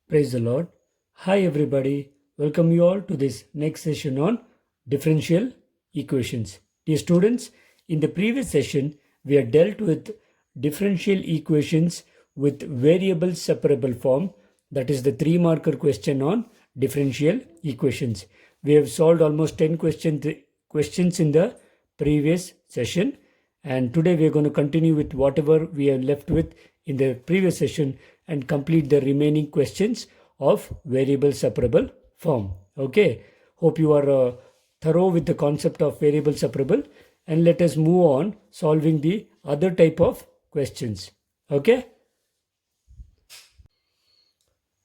Praise the Lord. Hi everybody. Welcome you all to this next session on differential equations. Dear students, in the previous session we had dealt with differential equations with variable separable form. That is the 3-marker question on differential equations. We have solved almost 10 questions in the previous session, and today we are going to continue with whatever we have left with in the previous session and complete the remaining questions of variable separable form. Okay, hope you are thorough with the concept of variable separable, and let us move on solving the other type of questions. Okay,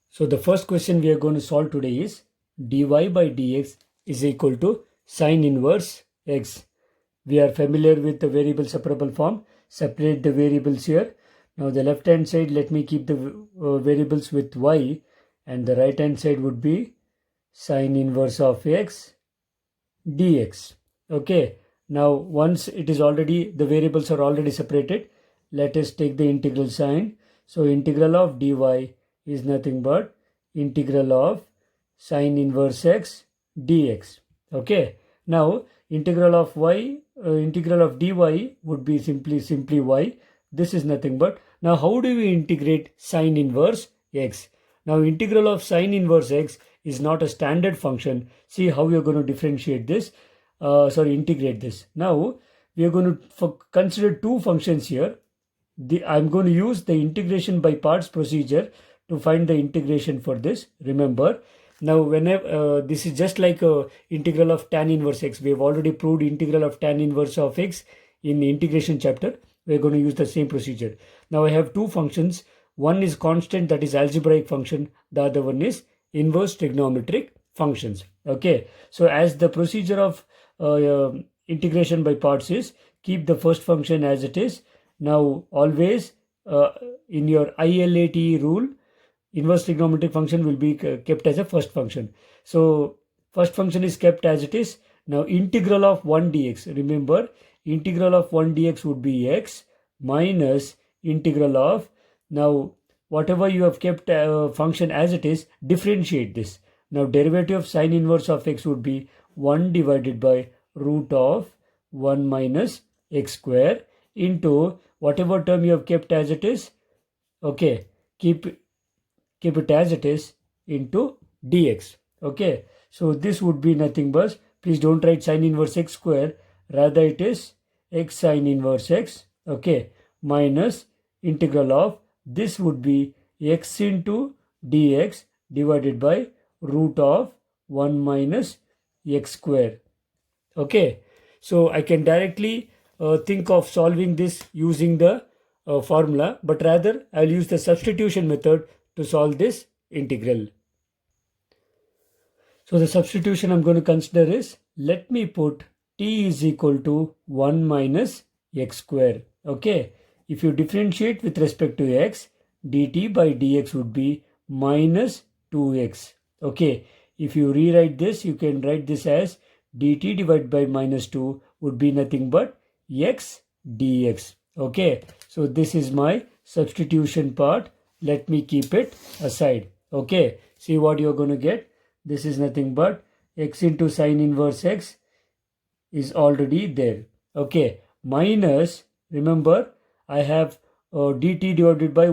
so the first question we are going to solve today is dy by dx is equal to sine inverse x. We are familiar with the variable separable form. Separate the variables here. Now the left hand side, let me keep the variables with y, and the right hand side would be sine inverse of x dx. Okay, now once it is already, the variables are already separated, let us take the integral sign. So integral of dy is nothing but integral of sine inverse x dx. Okay, now integral of integral of dy would be simply y. This is nothing but, now how do we integrate sine inverse x? Now integral of sine inverse x is not a standard function. See how we are going to differentiate this, integrate this. Now we are going to consider two functions here. I'm going to use the integration by parts procedure to find the integration for this. Remember, now whenever this is just like a integral of tan inverse x. We have already proved integral of tan inverse of x in the integration chapter. We are going to use the same procedure. Now I have two functions. One is constant, that is algebraic function. The other one is inverse trigonometric functions. Okay, so as the procedure of integration by parts is, keep the first function as it is. Now always in your ILATE rule, inverse trigonometric function will be kept as a first function. So first function is kept as it is. Now integral of 1 dx, remember integral of 1 dx would be x minus integral of, now whatever you have kept function as it is, differentiate this. Now derivative of sine inverse of x would be 1 divided by root of 1 minus x square into whatever term you have kept as it is. Okay, keep it as it is into dx. Okay, so this would be nothing but, please don't write sine inverse x square, rather it is x sine inverse x. Okay, minus integral of, this would be x into dx divided by root of 1 minus x square. Okay, so I can directly think of solving this using the formula, but rather I will use the substitution method to solve this integral. So the substitution I'm going to consider is, let me put t is equal to 1 minus x square. Okay, if you differentiate with respect to x, dt by dx would be minus 2x. Okay, if you rewrite this, you can write this as dt divided by minus 2 would be nothing but x dx. Okay, so this is my substitution part. Let me keep it aside. Okay, see what you're going to get. This is nothing but x into sine inverse x is already there. Okay, minus, remember I have dt divided by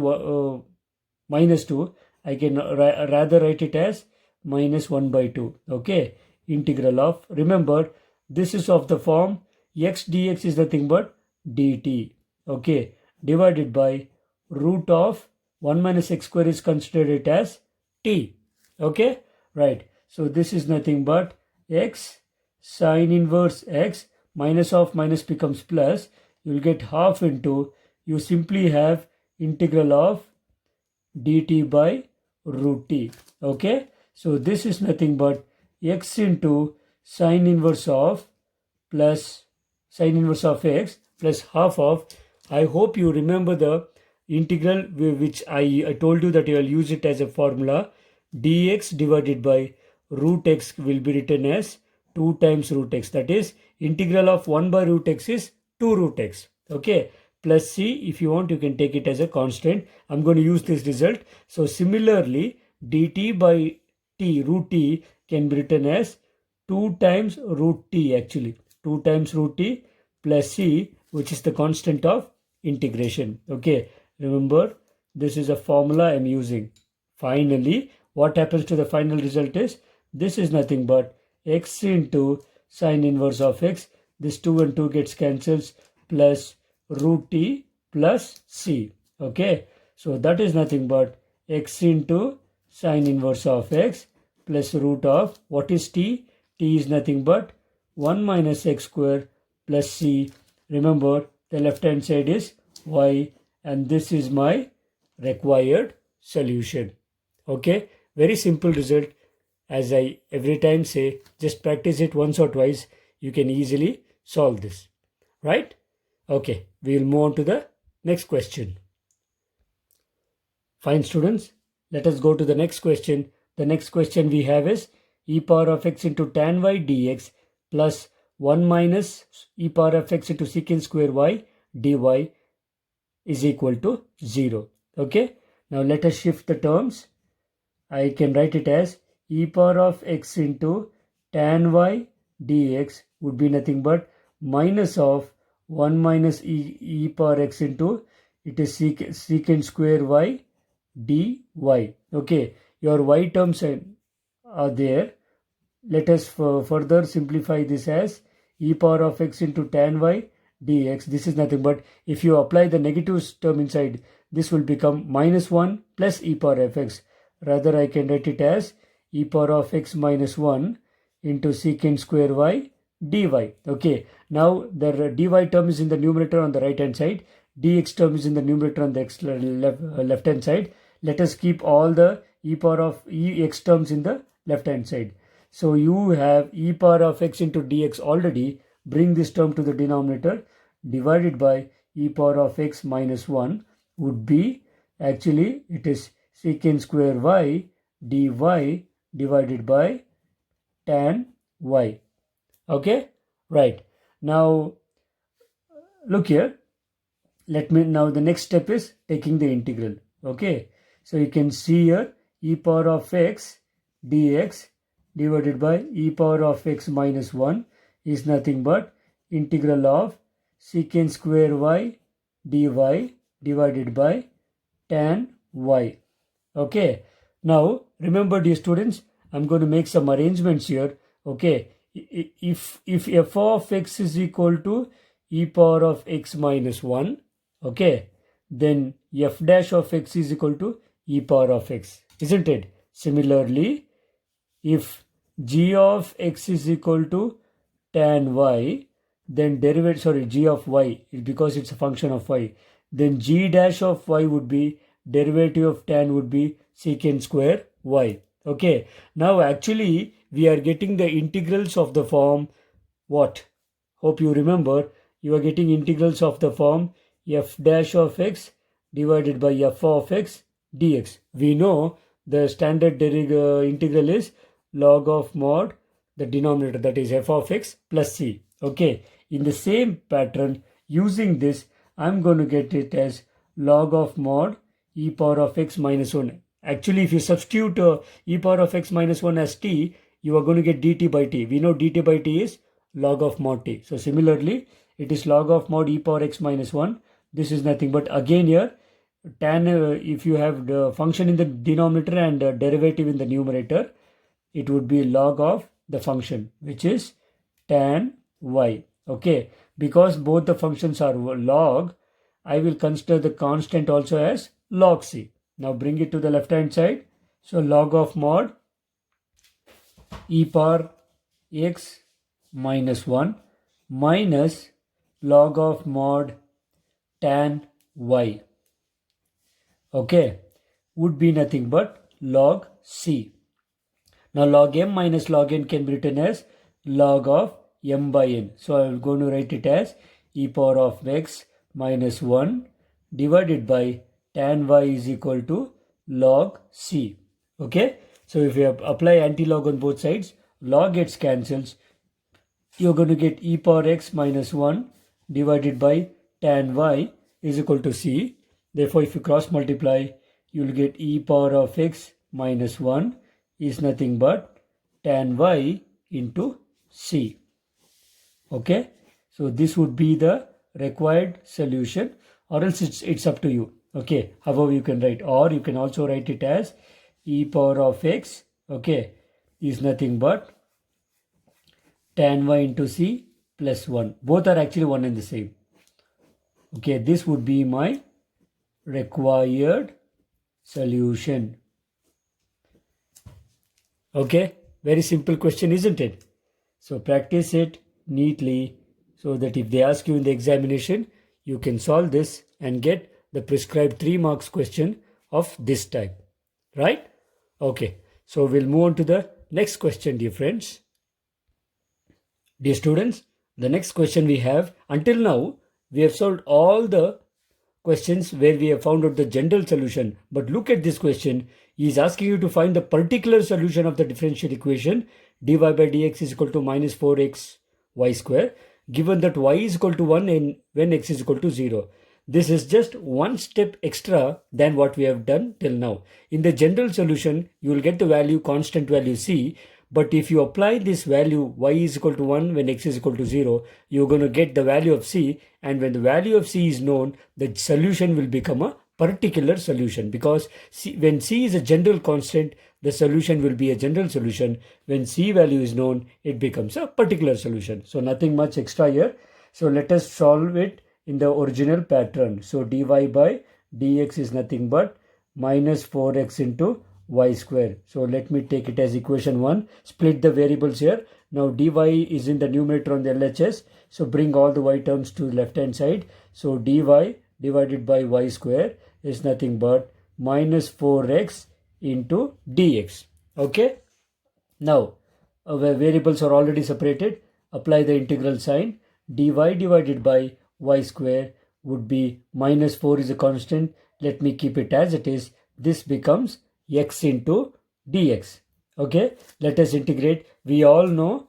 minus 2. I can rather write it as minus 1 by 2. Okay, integral of, remember this is of the form x dx is nothing but dt. Okay, divided by root of 1 minus x square is considered it as t. Okay, right. So this is nothing but x sine inverse x, minus of minus becomes plus. You will get half into, you simply have integral of dt by root t. Okay, so this is nothing but x into sine inverse of plus sine inverse of x plus half of, I hope you remember the integral which I told you that you will use it as a formula. Dx divided by root x will be written as 2 times root x. That is, integral of 1 by root x is 2 root x. Okay, plus c, if you want you can take it as a constant. I'm going to use this result. So similarly, dt by t, root t, can be written as 2 times root t actually. 2 times root t plus c, which is the constant of integration. Okay, remember this is a formula I'm using. Finally, what happens to the final result is this is nothing but x into sine inverse of x. This 2 and 2 gets cancels, plus root t plus c. Okay, so that is nothing but x into sine inverse of x plus root of, what is t? T is nothing but 1 minus x square plus c. Remember, the left hand side is y, and this is my required solution. Okay, very simple result. As I every time say, just practice it once or twice. You can easily solve this, right? Okay, we will move on to the next question. Fine, students, let us go to the next question. The next question we have is e power of x into tan y dx plus 1 minus e power of x into secant square y dy is equal to 0. Okay, now let us shift the terms. I can write it as e power of x into tan y dx would be nothing but minus of 1 minus e power x into, it is secant square y dy. Okay, your y terms are there. Let us further simplify this as e power of x into tan y dx. This is nothing but, if you apply the negative term inside, this will become minus 1 plus e power of x. Rather, I can write it as e power of x minus 1 into secant square y dy. Okay, now the dy term is in the numerator on the right hand side, dx term is in the numerator on the left hand side. Let us keep all the e power of x terms in the left hand side. So you have e power of x into dx already. Bring this term to the denominator, divided by e power of x minus 1 would be, actually it is secant square y dy divided by tan y. Okay, right. Now look here. Now the next step is taking the integral. Okay, so you can see here e power of x dx divided by e power of x minus 1 is nothing but integral of secant square y dy divided by tan y. Okay, now remember, dear students, I'm going to make some arrangements here. Okay, if f of x is equal to e power of x minus 1, okay, then f dash of x is equal to e power of x, isn't it? Similarly, if g of x is equal to tan y, then g of y, because it's a function of y, then g dash of y would be, derivative of tan would be secant square y. Okay, now actually we are getting the integrals of the form what? Hope you remember, you are getting integrals of the form f dash of x divided by f of x dx. We know the standard integral is log of mod the denominator, that is f of x plus c. Okay, in the same pattern, using this, I'm going to get it as log of mod e power of x minus 1. Actually, if you substitute e power of x minus 1 as t, you are going to get dt by t. We know dt by t is log of mod t. So similarly, it is log of mod e power x minus 1. This is nothing but, again here, tan, if you have the function in the denominator and derivative in the numerator, it would be log of the function, which is tan y. Okay, because both the functions are log, I will consider the constant also as log c. Now bring it to the left hand side. So log of mod e power x minus 1 minus log of mod tan y, okay, would be nothing but log c. Now log m minus log n can be written as log of m by n. So I am going to write it as e power of x minus 1 divided by tan y is equal to log c. Okay, so if you apply anti-log on both sides, log gets cancels. You're going to get e power x minus 1 divided by tan y is equal to c. Therefore, if you cross multiply, you will get e power of x minus 1 is nothing but tan y into c. Okay, so this would be the required solution, or else it's up to you. Okay, however you can write, or you can also write it as e power of x, okay, is nothing but tan y into c plus 1. Both are actually one and the same. Okay, this would be my required solution. Okay, very simple question, isn't it? So practice it neatly so that if they ask you in the examination, you can solve this and get the prescribed 3 marks question of this type. Right? Okay, so we'll move on to the next question, dear friends. Dear students, the next question we have, until now, we have solved all the questions where we have found out the general solution. But look at this question. He is asking you to find the particular solution of the differential equation dy by dx is equal to minus 4x y square, given that y is equal to 1 and when x is equal to 0. This is just one step extra than what we have done till now. In the general solution, you will get the value, constant value c. But if you apply this value y is equal to 1 when x is equal to 0, you're going to get the value of c, and when the value of c is known, the solution will become a particular solution, because when c is a general constant, the solution will be a general solution. When c value is known, it becomes a particular solution. So nothing much extra here. So let us solve it in the original pattern. So dy by dx is nothing but minus 4x into y square. So let me take it as equation 1. Split the variables here. Now dy is in the numerator on the LHS. So bring all the y terms to the left hand side. So dy divided by y square is nothing but minus 4x into dx. Okay. Now our variables are already separated. Apply the integral sign. Dy divided by y square would be minus 4 is a constant. Let me keep it as it is. This becomes x into dx. Okay, let us integrate. We all know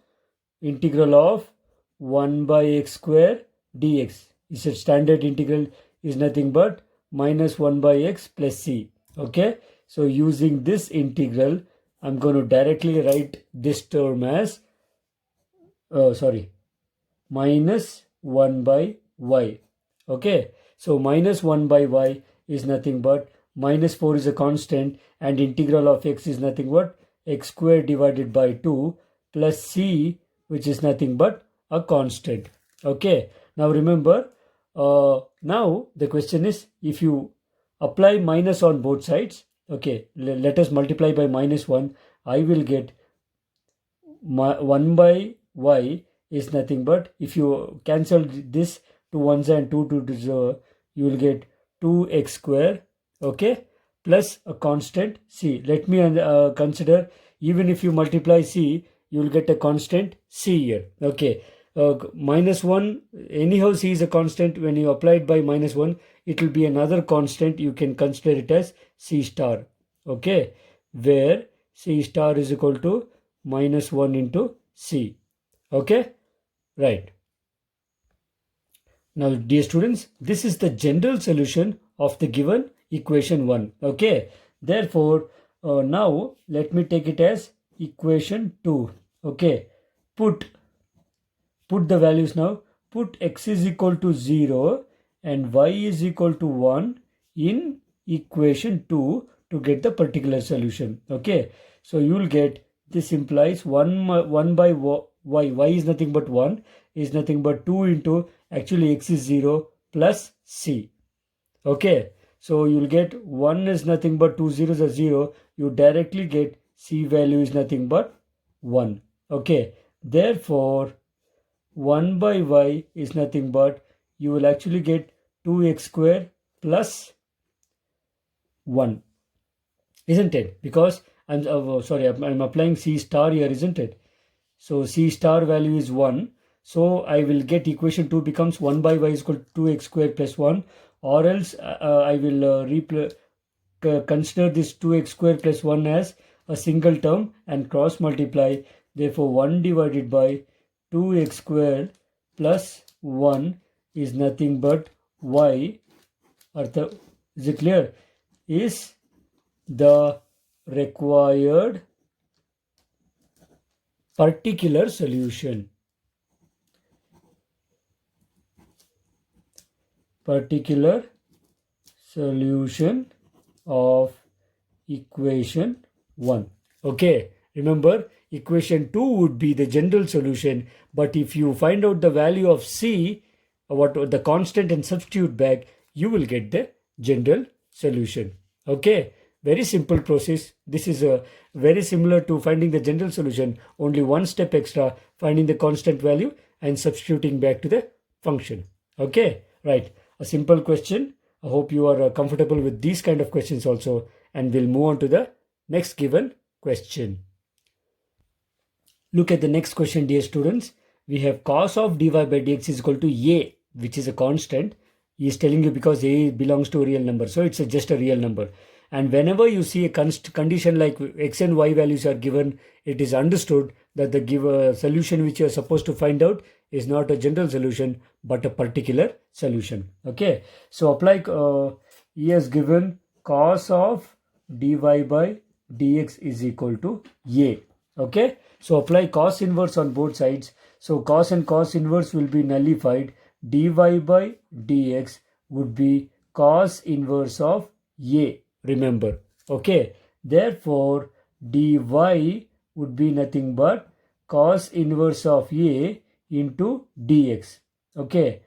integral of 1 by x square dx is a standard integral, is nothing but minus 1 by x plus c. Okay, so using this integral, I'm going to directly write this term as minus 1 by y. Okay, so minus 1 by y is nothing but minus 4 is a constant, and integral of x is nothing but x square divided by 2 plus c, which is nothing but a constant. Okay, now remember, now the question is, if you apply minus on both sides, okay, let us multiply by minus 1, I will get 1 by y is nothing but, if you cancel this to one side and 2 to 0, you will get 2x square, okay, plus a constant c. Let me consider, even if you multiply c, you will get a constant c here. Okay, minus 1, anyhow c is a constant. When you apply it by minus 1, it will be another constant. You can consider it as c star. Okay, where c star is equal to minus 1 into c. Okay, right. Now dear students, this is the general solution of the given equation 1. Okay, therefore now let me take it as equation 2. Okay, put the values now. Put x is equal to 0 and y is equal to 1 in equation 2 to get the particular solution. Okay, so you will get, this implies 1 by y is nothing but 1, is nothing but 2 into, actually x is 0 plus c. Okay, so you will get 1 is nothing but 2 zeros are 0. You directly get c value is nothing but 1. Okay, therefore 1 by y is nothing but, you will actually get 2x square plus 1, isn't it? Because I'm applying c star here, isn't it? So c star value is 1. So I will get equation 2 becomes 1 by y is equal to 2x square plus 1, or else I will consider this 2x square plus 1 as a single term and cross multiply. Therefore 1 divided by 2x square plus 1 is nothing but y, is it clear, is the required particular solution. Particular solution of equation 1. Okay, remember equation 2 would be the general solution, but if you find out the value of C, what the constant, and substitute back, you will get the general solution. Okay, very simple process. This is very similar to finding the general solution, only one step extra, finding the constant value and substituting back to the function. Okay, right, a simple question. I hope you are comfortable with these kind of questions also, and we'll move on to the next given question. Look at the next question, dear students. We have cos of dy by dx is equal to a, which is a constant. He is telling you because a belongs to a real number, so it's just a real number. And whenever you see a condition like x and y values are given, it is understood that the given solution which you are supposed to find out is not a general solution but a particular solution. Okay, so apply he has given cos of dy by dx is equal to a. Okay, so apply cos inverse on both sides. So cos and cos inverse will be nullified. Dy by dx would be cos inverse of a, remember. Okay, therefore dy would be nothing but cos inverse of a into dx. Okay,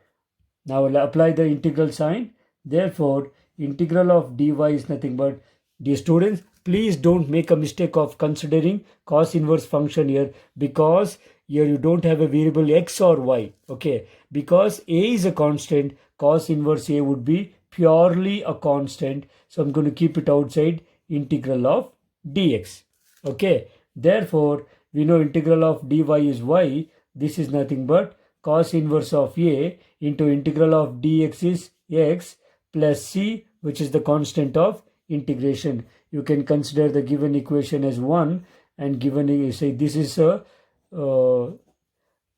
now apply the integral sign. Therefore integral of dy is nothing but, dear students, please don't make a mistake of considering cos inverse function here, because here you don't have a variable x or y. Okay, because a is a constant, cos inverse a would be purely a constant. So I'm going to keep it outside integral of dx. Okay, therefore we know integral of dy is y. This is nothing but cos inverse of a into integral of dx is x plus c, which is the constant of integration. You can consider the given equation as 1, and given, say this is a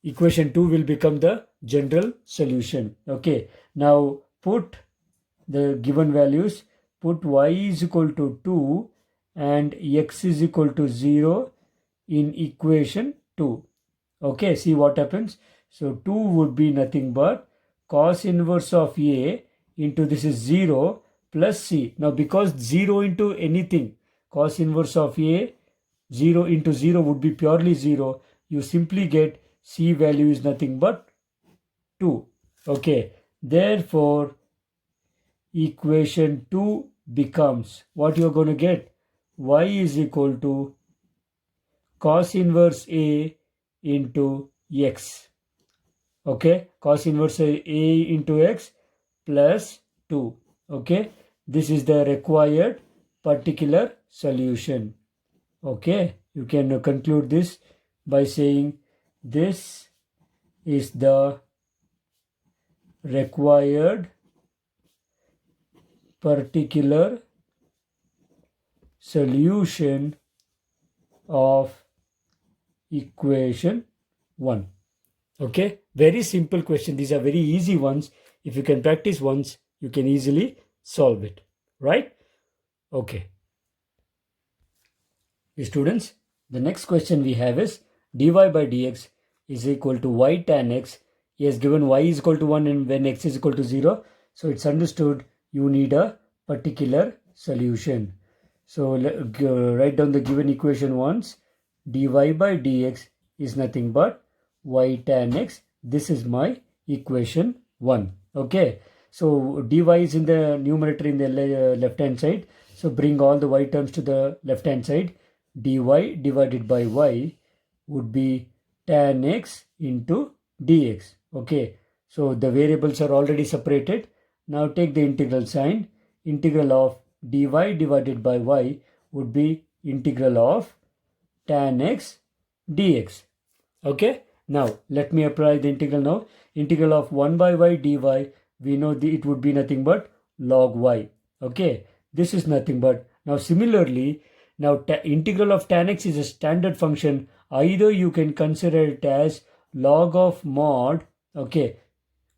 equation 2 will become the general solution. Okay, now put the given values, put y is equal to 2 and x is equal to 0 in equation 2. Okay, see what happens. So 2 would be nothing but cos inverse of a into this is 0 plus c. Now because 0 into anything, cos inverse of a, 0 into 0 would be purely 0. You simply get c value is nothing but 2. Okay, therefore equation 2 becomes, what you are going to get, y is equal to cos inverse a into x. Okay, cos inverse a into x plus 2. Okay, this is the required particular solution. Okay, you can conclude this by saying this is the required particular solution of equation 1. Okay, very simple question. These are very easy ones. If you can practice once, you can easily solve it, right? Okay. Students, the next question we have is dy by dx is equal to y tan x. He has given y is equal to 1 and when x is equal to 0. So it's understood you need a particular solution. So write down the given equation once. Dy by dx is nothing but y tan x. This is my equation 1. Okay, so dy is in the numerator in the left hand side. So bring all the y terms to the left hand side. Dy divided by y would be tan x into dx. Okay, so the variables are already separated. Now take the integral sign. Integral of dy divided by y would be integral of tan x dx. Okay, now let me apply the integral now. Integral of 1 by y dy, we know it would be nothing but log y. Okay, this is nothing but, now similarly, now integral of tan x is a standard function. Either you can consider it as log of mod, okay,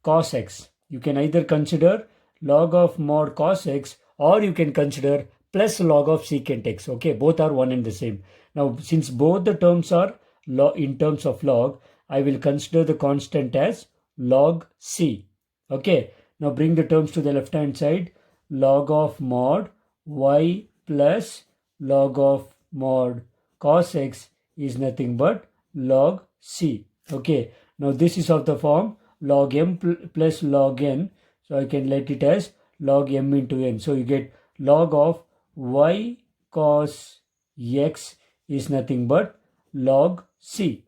cos x. You can either consider log of mod cos x, or you can consider plus log of secant x. Okay, both are one and the same. Now, since both the terms are in terms of log, I will consider the constant as log c. Okay, now bring the terms to the left hand side. Log of mod y plus log of mod cos x is nothing but log c. Okay, now this is of the form log m plus log n. So I can let it as log m into n. So you get log of y cos x is nothing but log c.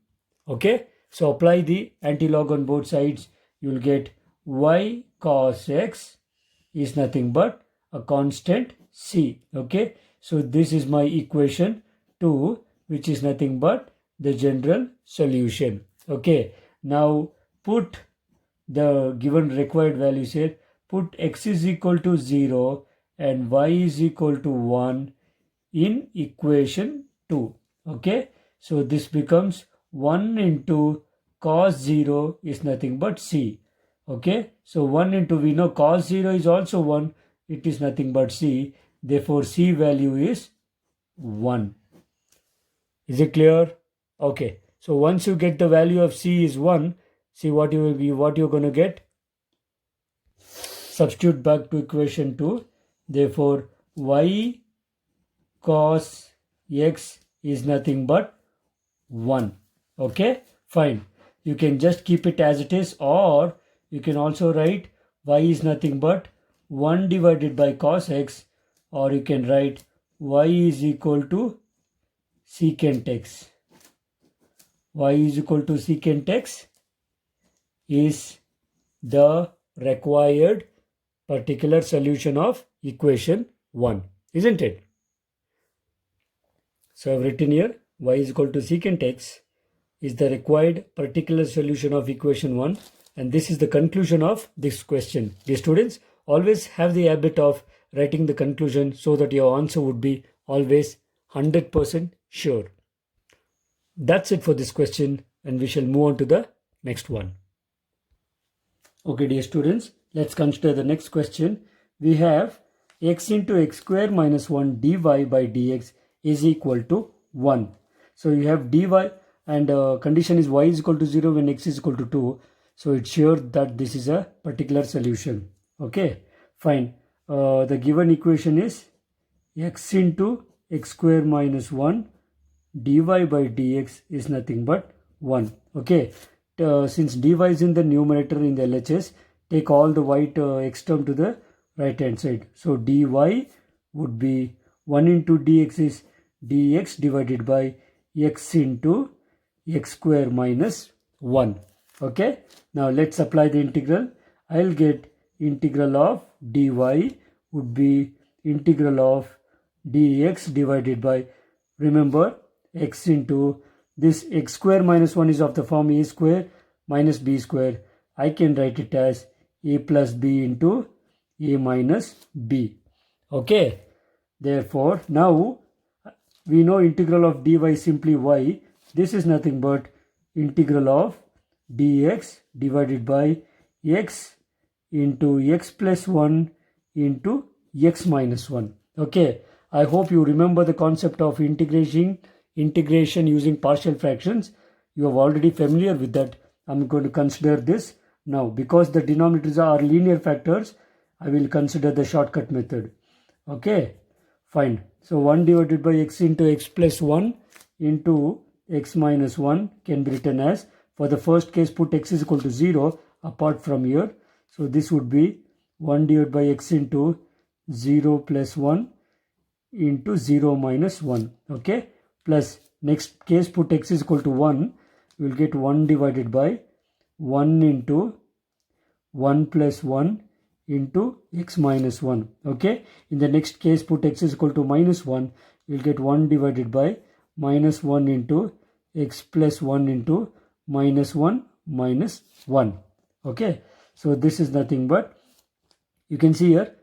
Okay, so apply the anti-log on both sides. You will get y cos x is nothing but a constant c. Okay, so this is my equation 2, which is nothing but the general solution. Okay, now put the given required values here. Put x is equal to 0 and y is equal to 1 in equation 2. Okay, so this becomes 1 into cos 0 is nothing but c. Okay, so 1 into, we know cos 0 is also 1, it is nothing but c. Therefore c value is 1. Is it clear? Okay, so once you get the value of c is 1, see what you're going to get. Substitute back to equation 2. Therefore y cos x is nothing but 1. Okay, fine. You can just keep it as it is, or you can also write y is nothing but 1 divided by cos x, or you can write y is equal to secant x. Y is equal to secant x is the required particular solution of equation 1, isn't it? So I've written here y is equal to secant x is the required particular solution of equation 1, and this is the conclusion of this question. Dear students, always have the habit of writing the conclusion so that your answer would be always 100% sure. That's it for this question, and we shall move on to the next one. Okay, dear students, let's consider the next question. We have x into x square minus 1 dy by dx is equal to 1. So you have dy, and condition is y is equal to 0 when x is equal to 2. So it's sure that this is a particular solution. Okay, fine. The given equation is x into x square minus 1 dy by dx is nothing but 1. Okay, since dy is in the numerator in the LHS, take all the white x term to the right hand side. So dy would be 1 into dx is dx divided by x into x square minus 1. Okay, now let's apply the integral. I'll get integral of dy would be integral of dx divided by, remember, x into this x square minus 1 is of the form a square minus b square. I can write it as a plus b into a minus b. Okay, therefore now we know integral of dy is simply y. This is nothing but integral of dx divided by x into x plus 1 into x minus 1. Okay, I hope you remember the concept of integration using partial fractions. You are already familiar with that. I'm going to consider this now. Because the denominators are linear factors, I will consider the shortcut method. Okay, fine. So 1 divided by x into x plus 1 into x minus 1 can be written as, for the first case, put x is equal to 0 apart from here. So this would be 1 divided by x into 0 plus 1 into 0 minus 1. Okay, plus next case, put x is equal to 1. We will get 1 divided by 1 into 1 plus 1 into x minus 1. Okay, in the next case, put x is equal to minus 1. We will get 1 divided by minus 1 into x plus 1 into minus 1 minus 1. Okay, so this is nothing but, you can see here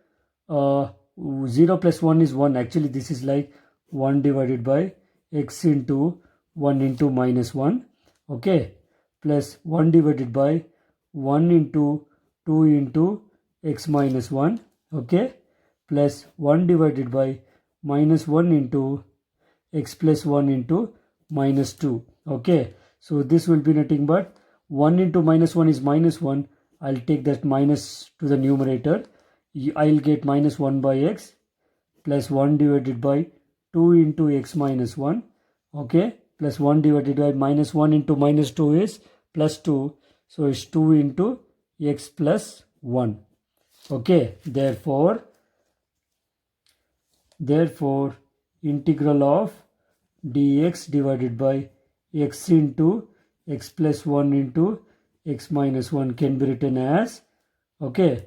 0 plus 1 is 1. Actually this is like 1 divided by x into 1 into minus 1. Okay, plus 1 divided by 1 into 2 into x minus 1. Okay, plus 1 divided by minus 1 into x plus 1 into minus 2. Okay, so this will be nothing but 1 into minus 1 is minus 1. I'll take that minus to the numerator. I'll get minus 1 by x plus 1 divided by 2 into x minus 1. Okay, plus 1 divided by minus 1 into minus 2 is plus 2. So it's 2 into x plus 1. Okay, therefore integral of dx divided by x into x plus 1 into x minus 1 can be written as, okay,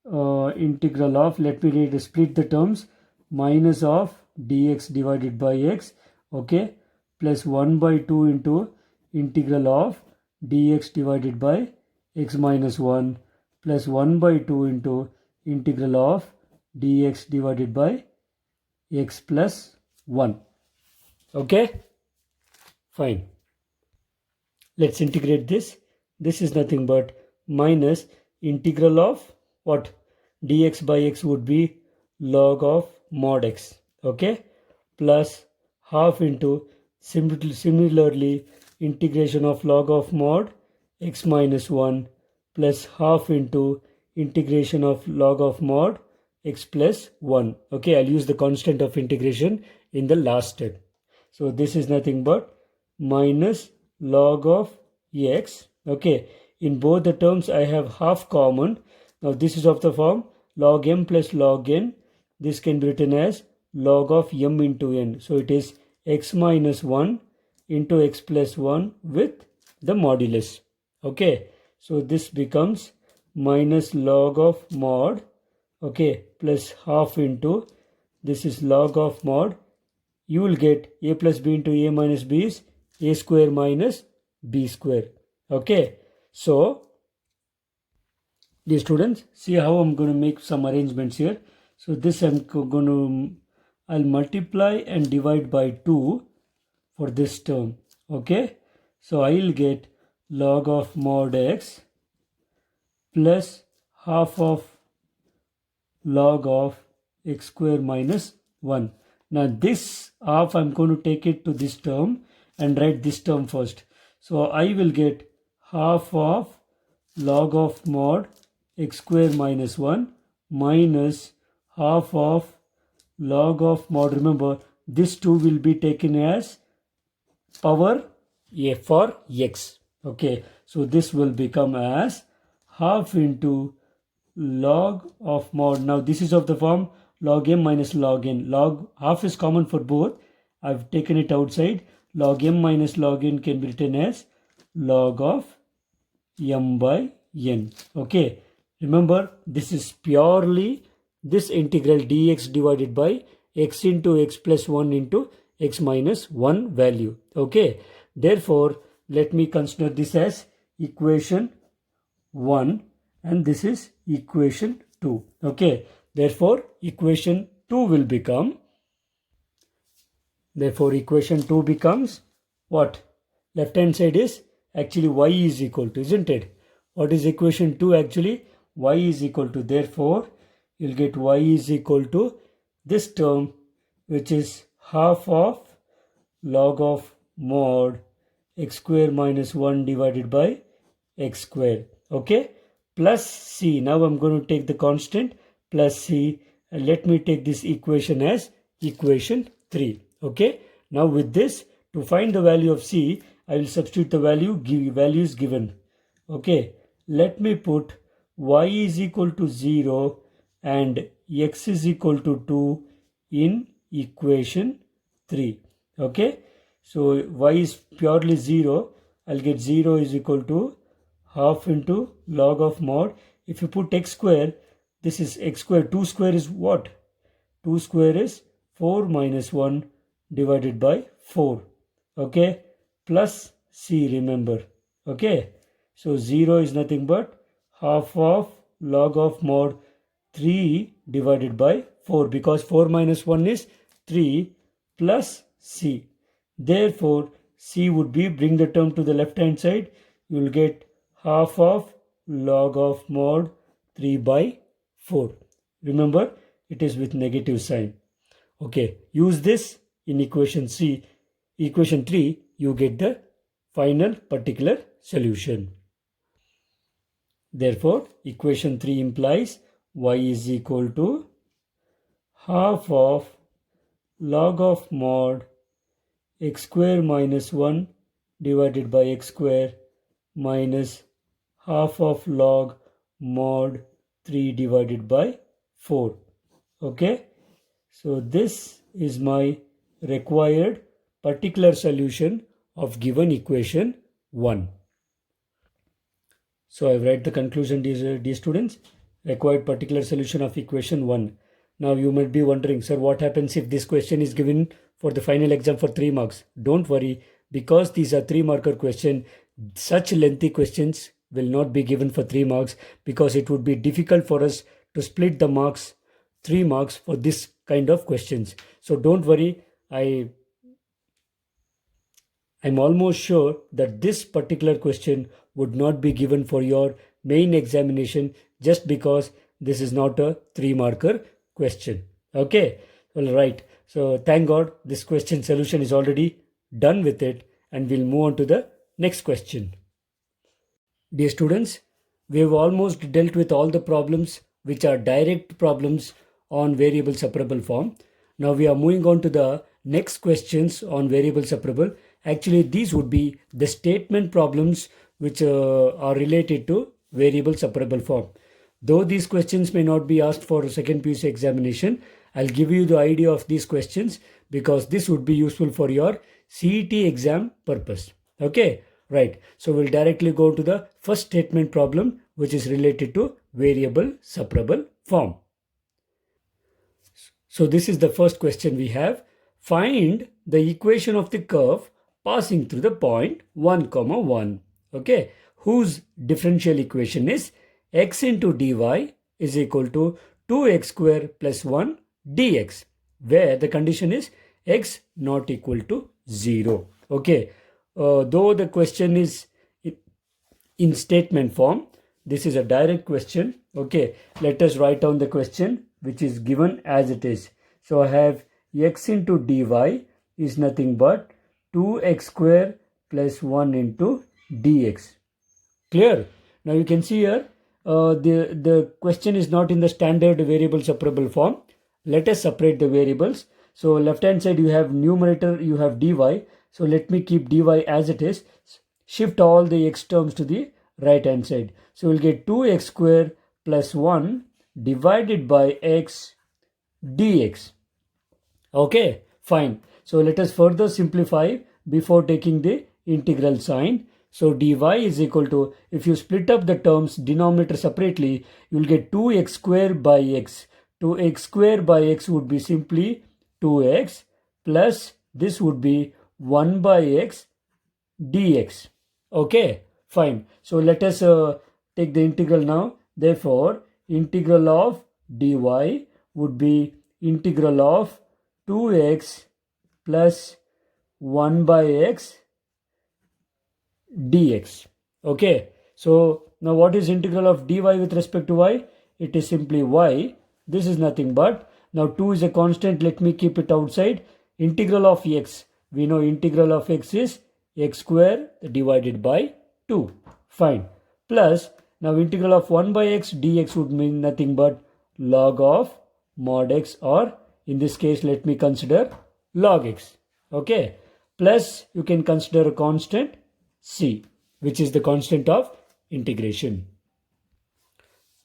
integral of, let me read, split the terms, minus of dx divided by x, okay, plus 1 by 2 into integral of dx divided by x minus 1 plus 1 by 2 into integral of dx divided by x plus 1. Okay, fine. Let's integrate this. This is nothing but minus integral of what? Dx by x would be log of mod x. Okay, plus half into similarly integration of log of mod x minus 1 plus half into integration of log of mod x plus 1. Okay, I'll use the constant of integration in the last step. So this is nothing but minus log of x. Okay, in both the terms I have half common. Now this is of the form log m plus log n. This can be written as log of m into n. So it is x minus 1 into x plus 1 with the modulus. Okay, so this becomes minus log of mod, okay, plus half into, this is log of mod. You will get a plus b into a minus b is a square minus b square. Okay, so dear students, see how I'm going to make some arrangements here. So this I'll multiply and divide by 2 for this term. Okay, so I'll get log of mod x plus half of log of x square minus 1. Now this half I'm going to take it to this term and write this term first. So I will get half of log of mod x square minus 1 minus half of log of mod. Remember, this 2 will be taken as power a for x. Okay, so this will become as half into log of mod. Now this is of the form log m minus log n. Log half is common for both. I've taken it outside. Log m minus log n can be written as log of m by n. Okay, remember this is purely this integral dx divided by x into x plus 1 into x minus 1 value. Okay, therefore let me consider this as equation 1 and this is equation 2. Okay, therefore equation 2 will become, therefore equation 2 becomes what? Left hand side is actually y is equal to, isn't it? What is equation 2 actually? Y is equal to, therefore you'll get y is equal to this term, which is half of log of mod x square minus 1 divided by x square. Okay, plus c. Now I'm going to take the constant plus c and let me take this equation as equation 3. Okay, now with this, to find the value of c, I will substitute the values given. Okay, let me put y is equal to 0 and x is equal to 2 in equation 3. Okay, so y is purely 0. I'll get 0 is equal to half into log of mod. If you put x square, this is x square. 2 square is what? 2 square is 4 minus 1 divided by 4. Okay, plus c, remember. Okay, so 0 is nothing but half of log of mod 3 divided by 4, because 4 minus 1 is 3 plus c. Therefore c would be, bring the term to the left hand side, you will get half of log of mod 3 by 4. Remember, it is with negative sign. Okay, use this in equation 3. Equation 3, you get the final particular solution. Therefore, equation 3 implies y is equal to half of log of mod x square minus 1 divided by x square minus half of log mod 3 divided by 4. Okay, so this is my required particular solution of given equation 1. So I write the conclusion, dear students. Required particular solution of equation 1. Now you might be wondering, sir, what happens if this question is given for the final exam for 3 marks? Don't worry, because these are 3-marker question, such lengthy questions will not be given for 3 marks, because it would be difficult for us to split the marks, 3 marks for this kind of questions. So don't worry, I'm almost sure that this particular question would not be given for your main examination, just because this is not a 3-marker question. Okay, all right. So thank God this question solution is already done with it, and we'll move on to the next question. Dear students, we have almost dealt with all the problems which are direct problems on variable separable form. Now we are moving on to the next questions on variable separable. Actually, these would be the statement problems which are related to variable separable form. Though these questions may not be asked for second PUC examination, I'll give you the idea of these questions, because this would be useful for your CET exam purpose. Okay, right. So we'll directly go to the first statement problem, which is related to variable separable form. So this is the first question we have. Find the equation of the curve passing through the point 1, 1. Okay, whose differential equation is x into dy is equal to 2x square plus 1 dx, where the condition is x not equal to 0. Okay, though the question is in statement form, this is a direct question. Okay, let us write down the question which is given as it is. So I have x into dy is nothing but 2x square plus 1 into dx. Clear? Now you can see here the question is not in the standard variable separable form. Let us separate the variables. So left hand side you have numerator, you have dy. So let me keep dy as it is. Shift all the x terms to the right hand side. So we'll get 2x square plus 1 divided by x dx. Okay, fine. So let us further simplify before taking the integral sign. So dy is equal to, if you split up the terms denominator separately, you will get 2x square by x. 2x square by x would be simply 2x plus this would be 1 by x dx. Okay, fine. So let us take the integral now. Therefore, integral of dy would be integral of 2x plus 1 by x dx. Okay, so now what is integral of dy with respect to y? It is simply y. This is nothing but, now 2 is a constant, let me keep it outside. Integral of x, we know integral of x is x square divided by 2. Fine. Plus, now integral of 1 by x dx would mean nothing but log of mod x, or in this case let me consider log x. Okay, plus you can consider a constant c, which is the constant of integration.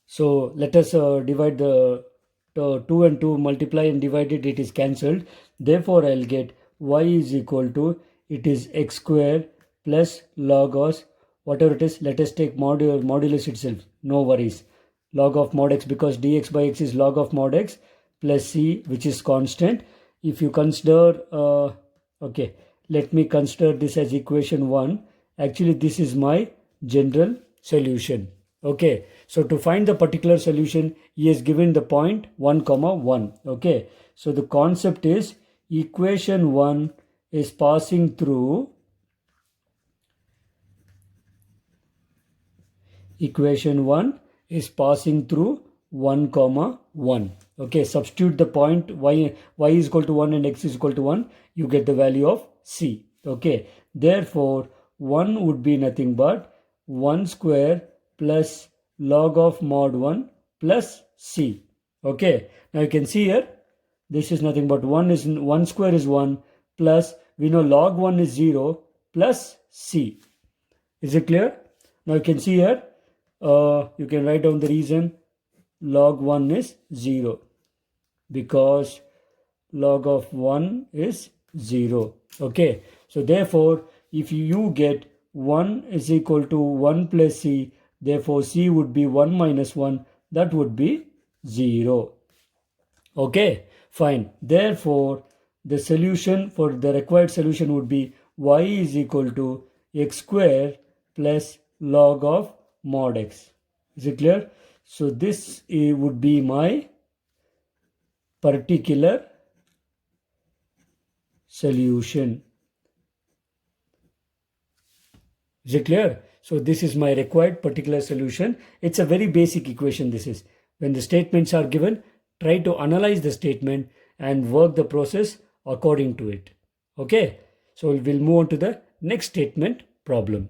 So let us divide the 2 and 2, multiply and divide it, it is cancelled. Therefore I'll get y is equal to, it is x square plus logos, whatever it is, let us take modulus itself, no worries, log of mod x, because dx by x is log of mod x, plus c, which is constant. If you consider okay, let me consider this as equation 1. Actually this is my general solution. Okay, so to find the particular solution, he has given the point 1, 1. Okay, so the concept is equation 1 is passing through 1 1 comma 1. Okay, substitute the point y is equal to 1 and x is equal to 1, you get the value of c. Okay, therefore 1 would be nothing but 1 square plus log of mod 1 plus c. Okay, now you can see here, this is nothing but 1 square is 1 plus, we know log 1 is 0 plus c. Is it clear? Now you can see here, you can write down the reason. Log 1 is 0 because log of 1 is 0. Okay, so therefore if you get 1 is equal to 1 plus c, therefore c would be 1 minus 1, that would be 0. Okay, fine. Therefore the solution for the required solution would be y is equal to x square plus log of mod x. Is it clear? So this would be my particular solution. Is it clear? So this is my required particular solution. It's a very basic equation this is. When the statements are given, try to analyze the statement and work the process according to it. Okay, so we'll move on to the next statement problem.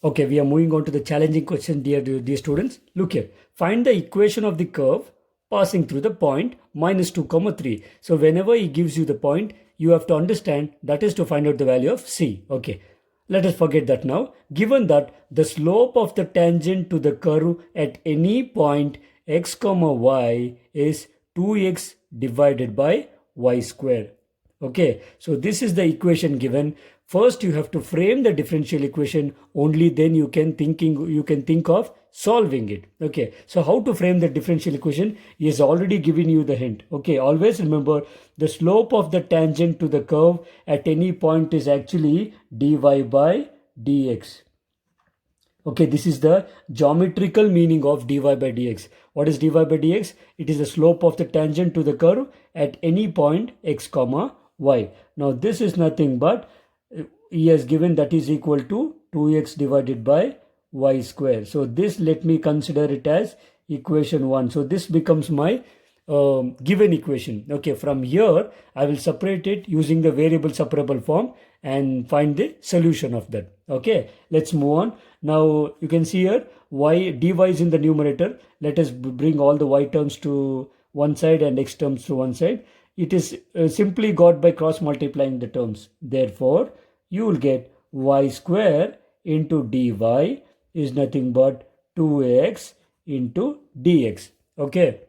Okay, we are moving on to the challenging question, dear students. Look here. Find the equation of the curve passing through the point minus 2, 3. So whenever he gives you the point, you have to understand that is to find out the value of c. Okay, let us forget that now. Given that the slope of the tangent to the curve at any point x, y is 2x divided by y square. Okay, so this is the equation given. First you have to frame the differential equation, only then you can think of solving it. Okay, so how to frame the differential equation? He has already given you the hint. Okay, always remember the slope of the tangent to the curve at any point is actually dy by dx. Okay, this is the geometrical meaning of dy by dx. What is dy by dx? It is the slope of the tangent to the curve at any point x, y. Now this is nothing but he has given that is equal to 2x divided by y square. So this, let me consider it as equation 1. So this becomes my given equation. Okay, from here I will separate it using the variable separable form and find the solution of that. Okay, let's move on. Now you can see here dy is in the numerator. Let us bring all the y terms to one side and x terms to one side. It is simply got by cross multiplying the terms. Therefore you will get y square into dy is nothing but 2x into dx. Okay,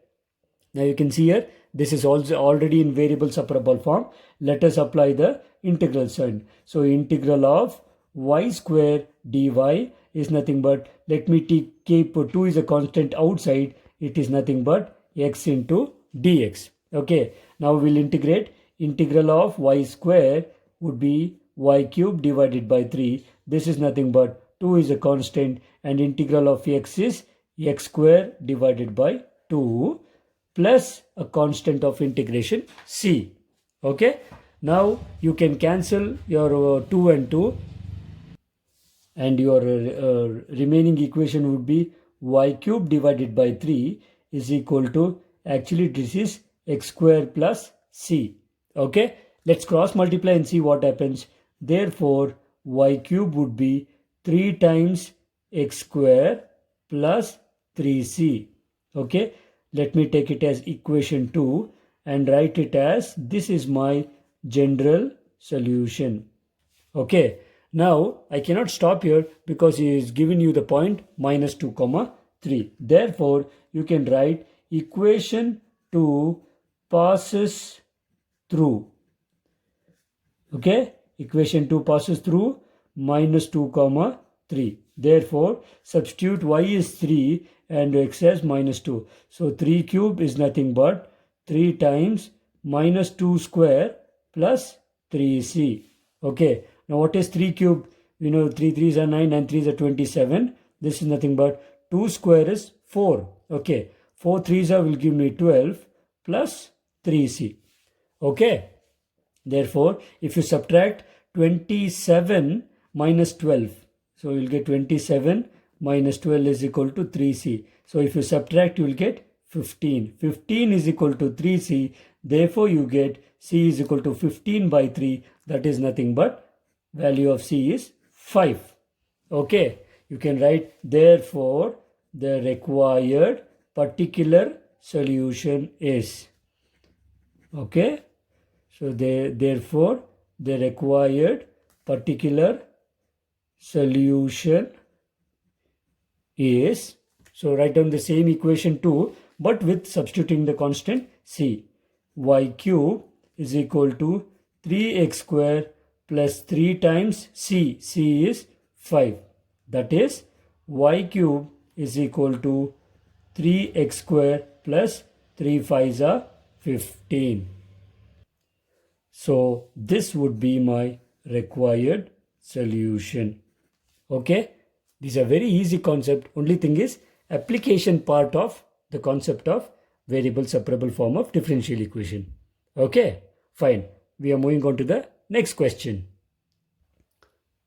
now you can see here this is also already in variable separable form. Let us apply the integral sign. So integral of y square dy is nothing but, let me keep 2 is a constant outside, it is nothing but x into dx. Okay, now we'll integrate. Integral of y square would be y cube divided by 3. This is nothing but 2 is a constant and integral of x is x square divided by 2 plus a constant of integration c. Okay, now you can cancel your 2 and 2 and your remaining equation would be y cube divided by 3 is equal to, actually this is x square plus c. Okay, let's cross multiply and see what happens. Therefore y cube would be 3 times x square plus 3c. Okay, let me take it as equation 2 and write it as, this is my general solution. Okay, now I cannot stop here because he is giving you the point minus 2, 3. Therefore you can write equation 2 passes through. Okay, equation 2 passes through minus 2, 3. Therefore substitute y is 3 and x as minus 2. So 3 cube is nothing but 3 times minus 2 square plus 3c. Okay, now what is 3 cube? We know 3 3s are 9 and 3s are 27. This is nothing but 2 square is 4. Okay, 4 3s will give me 12 plus 3c. Okay, therefore if you subtract 27 minus 12, so you'll get 27 minus 12 is equal to 3c. So if you subtract, you will get 15. 15 is equal to 3c. Therefore, you get c is equal to 15 by 3. That is nothing but value of c is 5. Okay. You can write, therefore, the required particular solution is. Okay. So therefore, the required particular solution is, so write down the same equation 2, but with substituting the constant c. Y cube is equal to 3x square plus 3 times c. C is 5. That is, y cube is equal to 3x square plus 3 5s are 15. So this would be my required solution. Okay. These are very easy concept. Only thing is application part of the concept of variable separable form of differential equation. Okay. Fine. We are moving on to the next question.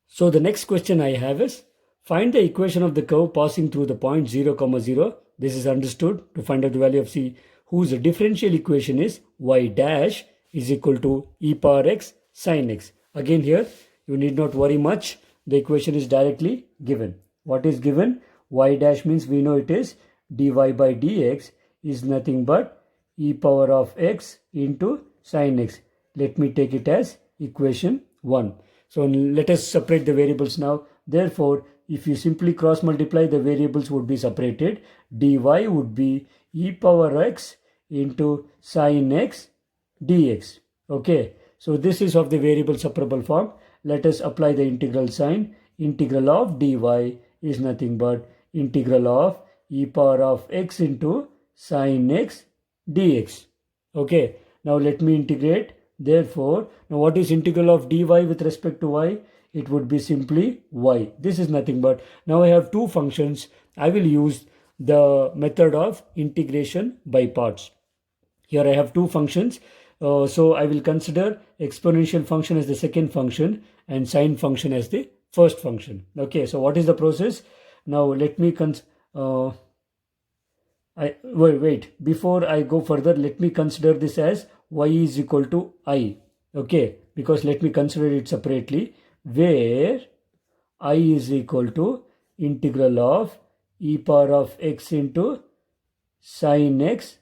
So the next question I have is, find the equation of the curve passing through the point 0, 0. This is understood to find out the value of c, whose differential equation is y dash is equal to e power x sin x. Again here, you need not worry much. The equation is directly given. What is given? Y dash means we know it is dy by dx is nothing but e power of x into sin x. Let me take it as equation 1. So let us separate the variables now. Therefore, if you simply cross multiply, the variables would be separated. Dy would be e power x into sin x dx. Okay. So this is of the variable separable form. Let us apply the integral sign. Integral of dy is nothing but integral of e power of x into sin x dx. Okay. Now let me integrate. Therefore, now what is integral of dy with respect to y? It would be simply y. This is nothing but, now I have two functions. I will use the method of integration by parts. Here I have two functions. So I will consider exponential function as the second function and sine function as the first function. Okay, so what is the process? Now let me wait. Before I go further, let me consider this as y is equal to I. Okay, because let me consider it separately, where I is equal to integral of e power of x into sin x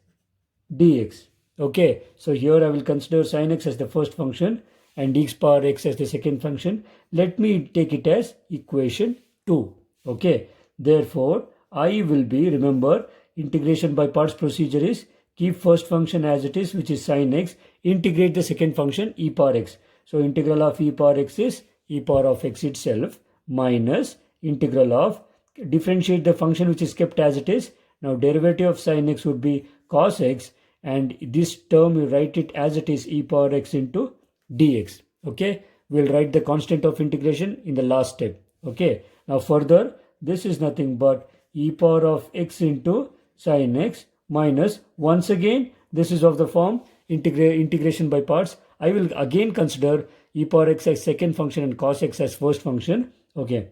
dx. Okay, so here I will consider sin x as the first function and e power x as the second function. Let me take it as equation 2. Okay, therefore I will be, remember, integration by parts procedure is keep first function as it is, which is sin x, integrate the second function e power x. So integral of e power x is e power of x itself minus integral of, differentiate the function which is kept as it is. Now derivative of sin x would be cos x, and this term you write it as it is, e power x into dx. Okay, we'll write the constant of integration in the last step. Okay, now further, this is nothing but e power of x into sin x minus, once again this is of the form integration by parts. I will again consider e power x as second function and cos x as first function. Okay,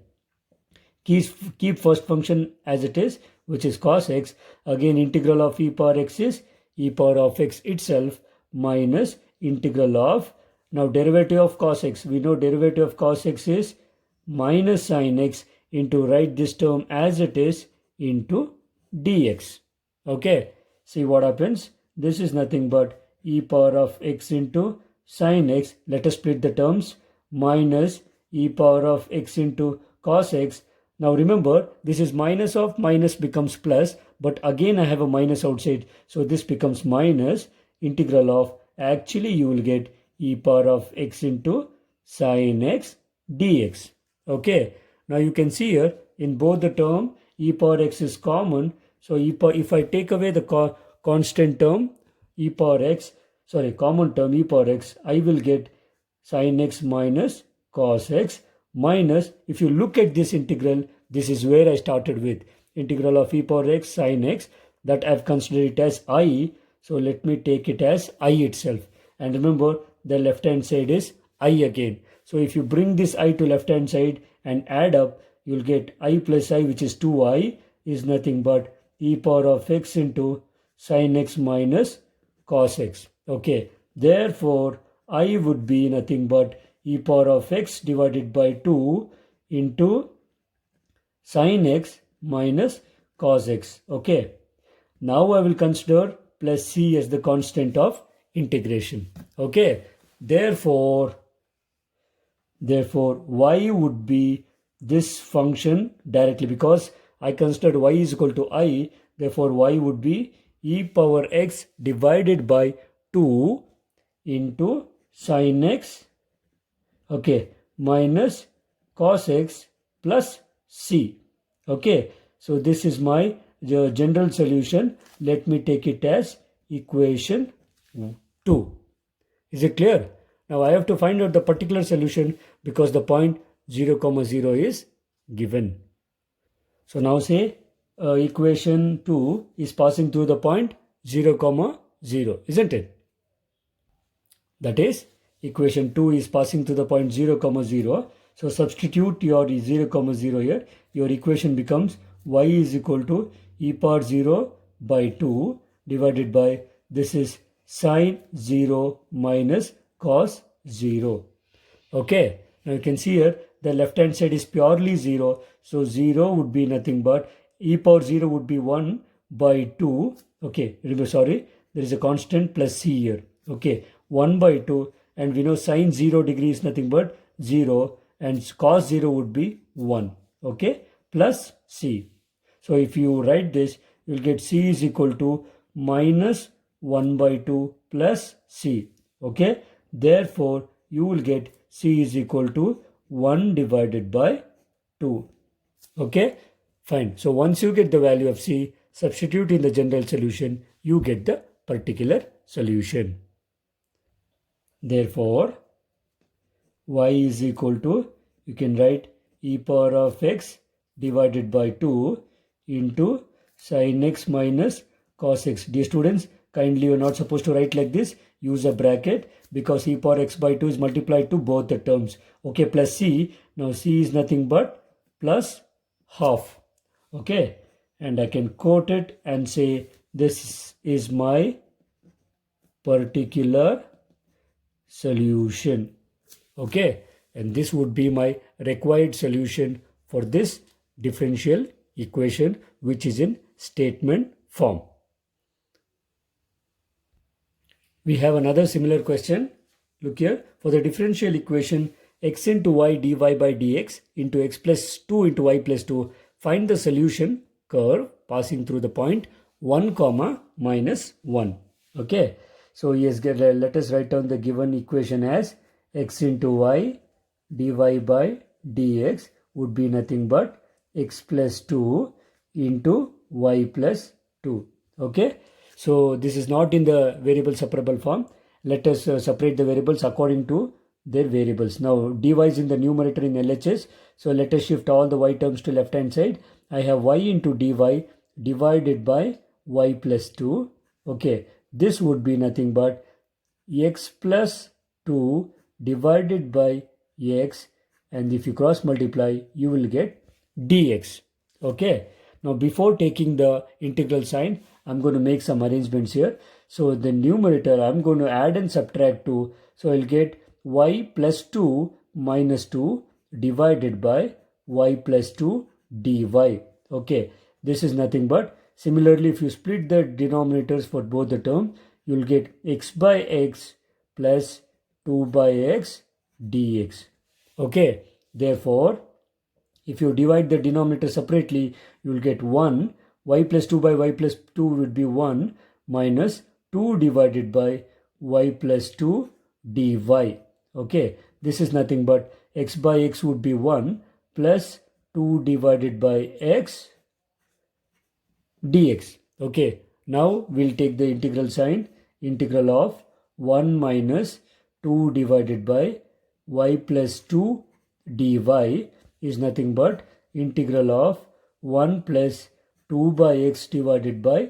keep first function as it is, which is cos x. Again integral of e power x is e power of x itself minus integral of, now derivative of cos x, we know derivative of cos x is minus sin x into, write this term as it is, into dx. Okay, see what happens. This is nothing but e power of x into sin x, let us split the terms, minus e power of x into cos x. Now remember, this is minus of minus becomes plus, but again I have a minus outside, so this becomes minus integral of, actually you will get e power of x into sin x dx. Okay, now you can see here in both the term e power x is common, so if I take away the constant term e power x, common term e power x, I will get sin x minus cos x minus, if you look at this integral, this is where I started with, integral of e power x sin x, that I have considered it as I. So let me take it as I itself. And remember, the left hand side is I again. So if you bring this I to left hand side and add up, you'll get I plus I, which is 2I, is nothing but e power of x into sin x minus cos x. Okay, therefore I would be nothing but e power of x divided by 2 into sin x minus cos x. Okay, now I will consider plus c as the constant of integration. Okay, therefore y would be this function directly, because I considered y is equal to I, therefore y would be e power x divided by 2 into sin x, okay, minus cos x plus c. Okay, so this is my general solution. Let me take it as equation 2. Is it clear? Now I have to find out the particular solution because the point 0, 0 is given. So now say equation 2 is passing through the point 0, 0, isn't it? That is, equation 2 is passing to the point 0, 0. So substitute your 0, 0 here. Your equation becomes y is equal to e power 0 by 2 divided by, this is sin 0 minus cos 0. Okay, now you can see here the left hand side is purely 0. So 0 would be nothing but e power 0 would be 1 by 2. Okay, remember, sorry, there is a constant plus c here. Okay, 1 by 2, and we know sin 0 degree is nothing but 0 and cos 0 would be 1. Okay, plus c. So if you write this, you will get c is equal to minus 1 by 2 plus c. Okay, therefore you will get c is equal to 1 divided by 2. Okay, fine. So once you get the value of c, substitute in the general solution, you get the particular solution. Therefore, y is equal to, you can write e power of x divided by 2 into sin x minus cos x. Dear students, kindly you are not supposed to write like this. Use a bracket because e power x by 2 is multiplied to both the terms. Okay, plus c. Now c is nothing but plus half. Okay, and I can quote it and say this is my particular solution. Okay, and this would be my required solution for this differential equation which is in statement form. We have another similar question. Look here, for the differential equation x into y dy by dx into x plus 2 into y plus 2, find the solution curve passing through the point 1, minus 1. Okay, so yes, let us write down the given equation as x into y dy by dx would be nothing but x plus 2 into y plus 2. Okay, so this is not in the variable separable form. Let us separate the variables according to their variables. Now dy is in the numerator in LHS, so let us shift all the y terms to left hand side. I have y into dy divided by y plus 2. Okay, this would be nothing but x plus 2 divided by x, and if you cross multiply you will get dx. Okay, now before taking the integral sign, I'm going to make some arrangements here. So the numerator I'm going to add and subtract 2. So I'll get y plus 2 minus 2 divided by y plus 2 dy. Okay, this is nothing but, similarly if you split the denominators for both the terms, you will get x by x plus 2 by x dx. Okay, therefore if you divide the denominator separately, you will get 1. Y plus 2 by y plus 2 would be 1 minus 2 divided by y plus 2 dy. Okay, this is nothing but x by x would be 1 plus 2 divided by x dx. Okay, now we'll take the integral sign. Integral of 1 minus 2 divided by y plus 2 dy is nothing but integral of 1 plus 2 by x divided by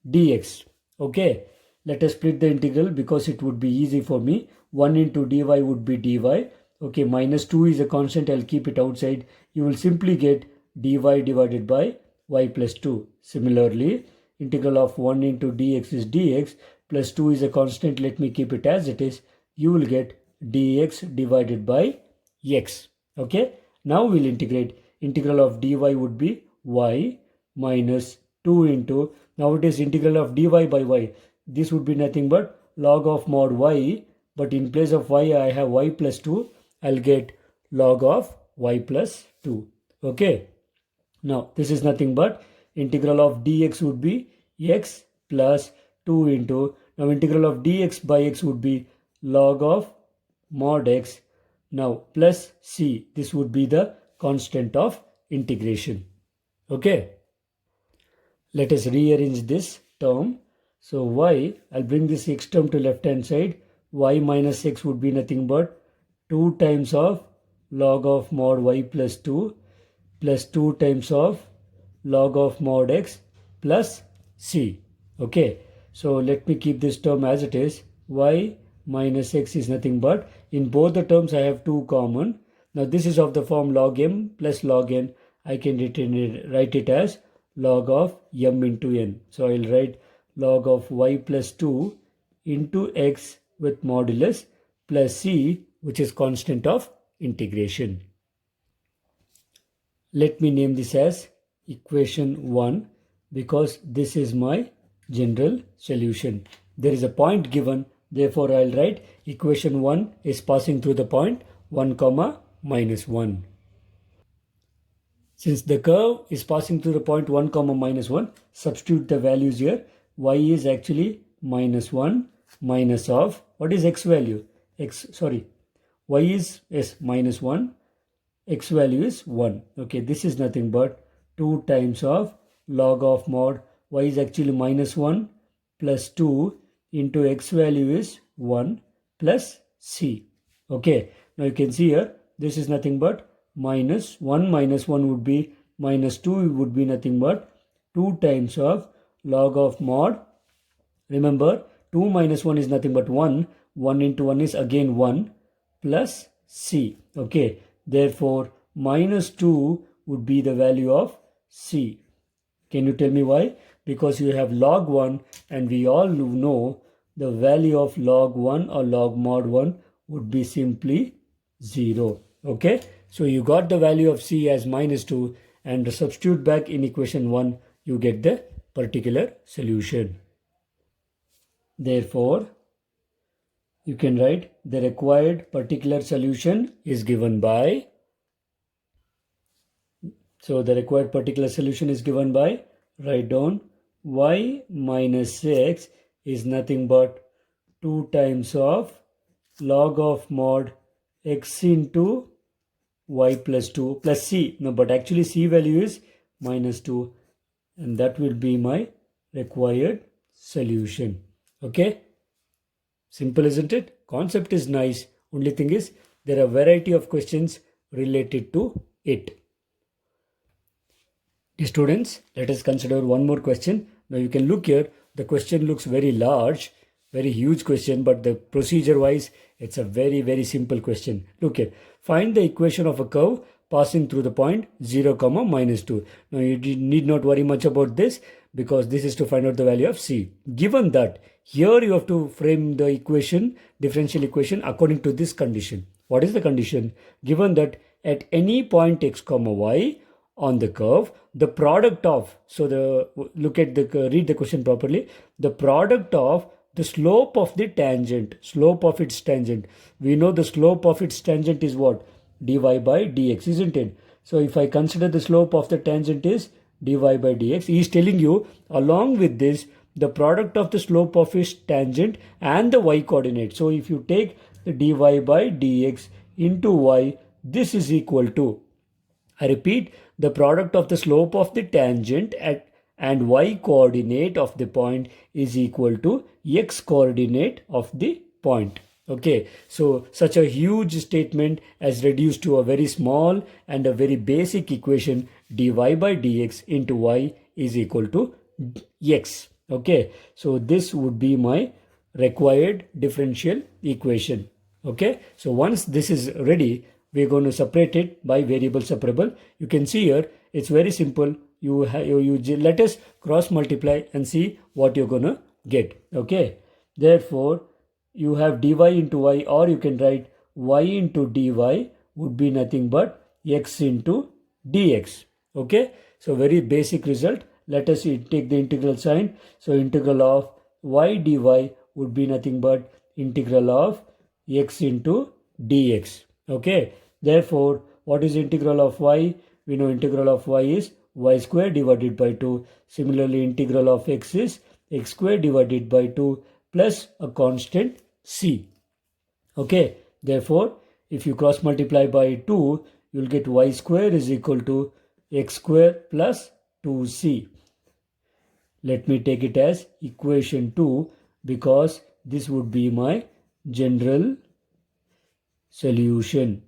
dx. Okay, let us split the integral because it would be easy for me. 1 into dy would be dy. Okay, minus 2 is a constant, I'll keep it outside. You will simply get dy divided by y plus 2. Similarly, integral of 1 into dx is dx plus 2 is a constant. Let me keep it as it is. You will get dx divided by x. Okay. Now we'll integrate. Integral of dy would be y minus 2 into, now it is integral of dy by y. This would be nothing but log of mod y, but in place of y I have y plus 2. I'll get log of y plus 2. Okay. Now this is nothing but integral of dx would be x plus 2 into, now integral of dx by x would be log of mod x. Now plus c, this would be the constant of integration. Okay. Let us rearrange this term. So y, I'll bring this x term to left hand side. Y minus x would be nothing but 2 times of log of mod y plus 2 plus 2 times of log of mod x plus c. Okay. So let me keep this term as it is. Y minus x is nothing but, in both the terms I have 2 common. Now this is of the form log m plus log n. I can write it as log of m into n. So I'll write log of y plus 2 into x with modulus plus c, which is constant of integration. Let me name this as equation 1 because this is my general solution. There is a point given, therefore I'll write equation 1 is passing through the point 1 comma minus 1. Since the curve is passing through the point 1 comma minus 1, substitute the values here. Y is actually minus 1 minus of, what is x value? Y is minus 1, x value is 1. Okay, this is nothing but 2 times of log of mod y is actually minus 1 plus 2 into x value is 1 plus c. Okay, now you can see here this is nothing but minus 1 would be minus 2 would be nothing but 2 times of log of mod. Remember 2 minus 1 is nothing but 1. 1 into 1 is again 1 plus c. Okay, therefore minus 2 would be the value of c. Can you tell me why? Because you have log 1 and we all know the value of log 1 or log mod 1 would be simply 0. Okay, so you got the value of c as minus 2 and substitute back in equation 1, you get the particular solution. Therefore, you can write the required particular solution is given by, so the required particular solution is given by, write down y minus x is nothing but 2 times of log of mod x into y plus 2 plus c. No, but actually c value is minus 2 and that will be my required solution. Okay, simple, isn't it? Concept is nice. Only thing is there are variety of questions related to it. Dear students, let us consider one more question. Now you can look here. The question looks very large, very huge question, but the procedure wise it's a very simple question. Look here. Find the equation of a curve passing through the point 0 comma minus 2. Now you need not worry much about this because this is to find out the value of c. Given that here you have to frame the equation, differential equation according to this condition. What is the condition? Given that at any point x comma y on the curve, the product of, so read the question properly, the product of the slope of the tangent, slope of its tangent. We know the slope of its tangent is what? Dy by dx, isn't it? So if I consider the slope of the tangent is dy by dx, he is telling you along with this, the product of the slope of its tangent and the y coordinate. So if you take the dy by dx into y, this is equal to, I repeat, the product of the slope of the tangent and y coordinate of the point is equal to x coordinate of the point. Okay, so such a huge statement as reduced to a very small and a very basic equation, dy by dx into y is equal to x. Okay, so this would be my required differential equation. Okay, so once this is ready, we're going to separate it by variable separable. You can see here, it's very simple. let us cross multiply and see what you're gonna get. Okay, therefore you have dy into y, or you can write y into dy would be nothing but x into dx. Okay, so very basic result. Let us take the integral sign. So integral of y dy would be nothing but integral of x into dx. Okay, therefore what is integral of y? We know integral of y is y square divided by 2. Similarly, integral of x is x square divided by 2 plus a constant c. Okay, therefore if you cross multiply by 2, you will get y square is equal to x square plus 2c. Let me take it as equation 2 because this would be my general solution.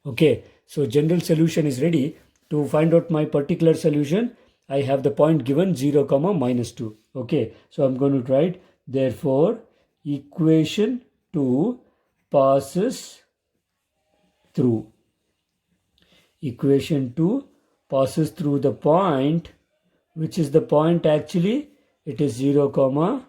Okay, so general solution is ready. To find out my particular solution, I have the point given 0, minus 2. Okay, so I'm going to write, therefore equation 2 passes through. Equation 2 passes through the point, which is the point actually, it is 0,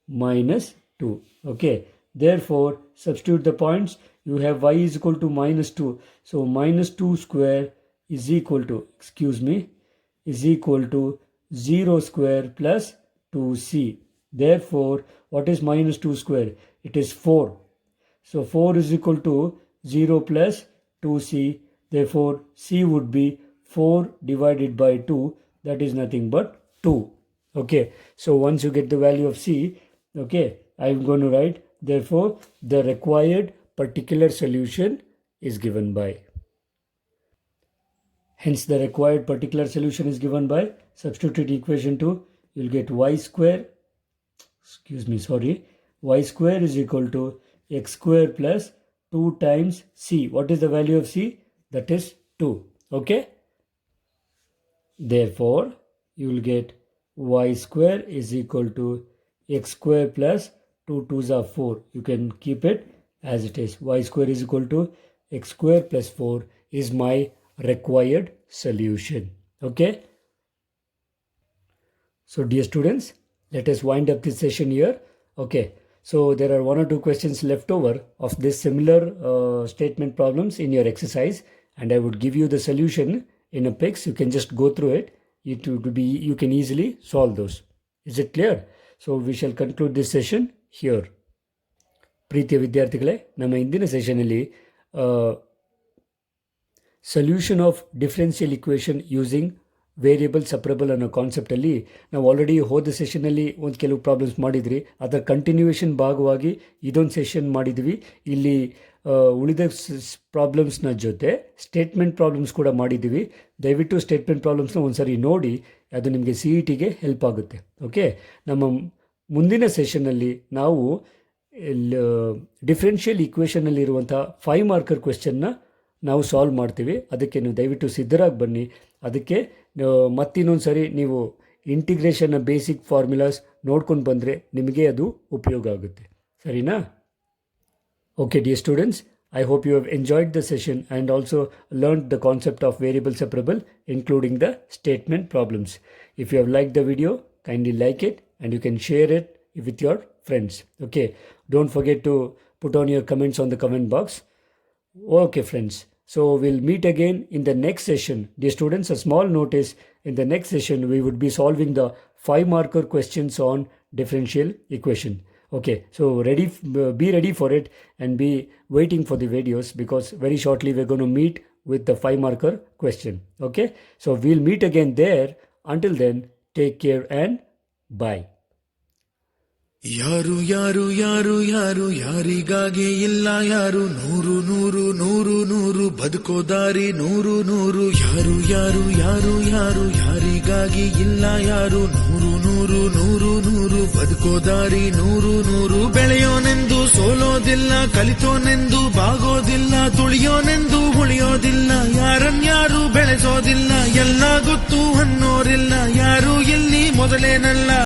minus 2. Okay, therefore substitute the points. You have y is equal to minus 2. So minus 2 square is equal to, is equal to 0 square plus 2c. Therefore, what is minus 2 square? It is 4. So 4 is equal to 0 plus 2c. Therefore, c would be 4 divided by 2. That is nothing but 2. Okay. So once you get the value of c, okay, I'm going to write, therefore, the required particular solution is given by. Hence, the required particular solution is given by, substitute equation 2, you'll get y square, y square is equal to x square plus 2 times c. What is the value of c? That is 2. Okay. Therefore, you will get y square is equal to x square plus 2 2s are 4. You can keep it as it is. Y square is equal to x square plus 4 is my required solution. Okay. So dear students, let us wind up this session here. Okay. So there are 1 or 2 questions left over of this similar statement problems in your exercise, and I would give you the solution in a pics. You can just go through it. You can easily solve those. Is it clear? So we shall conclude this session here. ಪ್ರೀತಿಯ ವಿದ್ಯಾರ್ಥಿಗಳೇ, ನಮ್ಮ ಇಂದಿನ ಸೆಷನಲ್ಲಿ solution of differential equation using variable separable ಅನ್ನೋ ಕಾನ್ಸೆಪ್ಟಲ್ಲಿ ನಾವು already ಹೋದ ಸೆಷನಲ್ಲಿ ಒಂದು ಕೆಲವು ಪ್ರಾಬ್ಲಮ್ಸ್ ಮಾಡಿದ್ರಿ. ಅದರ ಕಂಟಿನ್ಯೂಯೇಷನ್ ಭಾಗವಾಗಿ ಇದೊಂದು ಸೆಷನ್ ಮಾಡಿದ್ವಿ. ಇಲ್ಲಿ ಉಳಿದ ಪ್ರಾಬ್ಲಮ್ಸ್ನ ಜೊತೆ ಸ್ಟೇಟ್ಮೆಂಟ್ ಪ್ರಾಬ್ಲಮ್ಸ್ ಕೂಡ ಮಾಡಿದ್ದೀವಿ. ದಯವಿಟ್ಟು ಸ್ಟೇಟ್ಮೆಂಟ್ ಪ್ರಾಬ್ಲಮ್ಸ್ನ ಒಂದ್ಸರಿ ನೋಡಿ, ಅದು ನಿಮಗೆ CETಗೆ ಹೆಲ್ಪ್ ಆಗುತ್ತೆ. ಓಕೆ, ನಮ್ಮ ಮುಂದಿನ ಸೆಷನ್ನಲ್ಲಿ ನಾವು ಡಿಫ್ರೆನ್ಷಿಯಲ್ ಈಕ್ವೇಷನಲ್ಲಿರುವಂಥ 5 ಮಾರ್ಕರ್ ಕ್ವೆಶ್ಚನ್ನ ನಾವು ಸಾಲ್ವ್ ಮಾಡ್ತೀವಿ. ಅದಕ್ಕೆ ನೀವು ದಯವಿಟ್ಟು ಸಿದ್ಧರಾಗಿ ಬನ್ನಿ. ಅದಕ್ಕೆ ಮತ್ತಿನ್ನೊಂದು ಸರಿ ನೀವು ಇಂಟಿಗ್ರೇಷನ್ನ ಬೇಸಿಕ್ ಫಾರ್ಮುಲಾಸ್ ನೋಡ್ಕೊಂಡು ಬಂದರೆ ನಿಮಗೆ ಅದು ಉಪಯೋಗ ಆಗುತ್ತೆ. ಸರಿನಾ? Okay, dear students, I hope you have enjoyed the session and also learned the concept of variable separable, including the statement problems. If you have liked the video, kindly like it and you can share it with your friends. Okay, don't forget to put on your comments on the comment box. Okay, friends, so we'll meet again in the next session. Dear students, a small notice, in the next session we would be solving the 5 marker questions on differential equation. Okay, so be ready for it and be waiting for the videos, because very shortly we're going to meet with the 5 marker question. Okay, so we'll meet again there. Until then, take care and bye. ಯಾರು ಯಾರು ಯಾರು ಯಾರು ಯಾರಿಗಾಗಿ ಇಲ್ಲ ಯಾರು, ನೂರು ನೂರು ನೂರು ನೂರು ಬದುಕೋ ದಾರಿ ನೂರು ನೂರು. ಯಾರು ಯಾರು ಯಾರು ಯಾರು ಯಾರಿಗಾಗಿ ಇಲ್ಲ ಯಾರು, ನೂರು ನೂರು ನೂರು ನೂರು ಬದುಕೋ ದಾರಿ ನೂರು ನೂರು. ಬೆಳೆಯೋನೆಂದು ಸೋಲೋದಿಲ್ಲ, ಕಲಿತೋನೆಂದು ಬಾಗೋದಿಲ್ಲ, ತುಳಿಯೋನೆಂದು ಉಳಿಯೋದಿಲ್ಲ, ಯಾರನ್ಯಾರು ಬೆಳೆಸೋದಿಲ್ಲ, ಎಲ್ಲ ಗೊತ್ತು ಅನ್ನೋರಿಲ್ಲ, ಯಾರು ಇಲ್ಲಿ ಮೊದಲೇನಲ್ಲ.